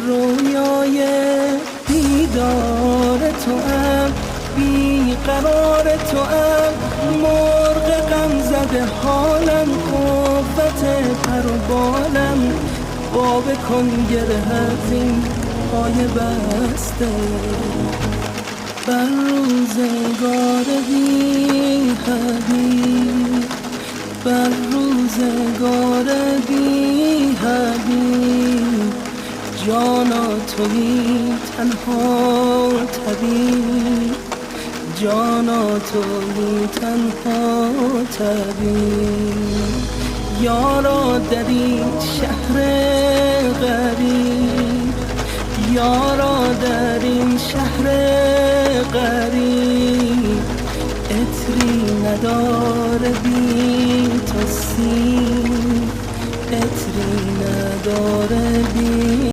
رویای دیدار توام، بیقرار توام، مرغ غم زده حالم، قوت پر و بالم، با بکن گره از این پای بسته. بر روزگار بی حبیب، بر روزگار بی حبیب، جانا تویی تنها طبیب، جانا تویی تنها طبیب. یارا در این شهر غریب، یارا در این شهر غریب، عطری نداره بی تو سیر، عطری نداره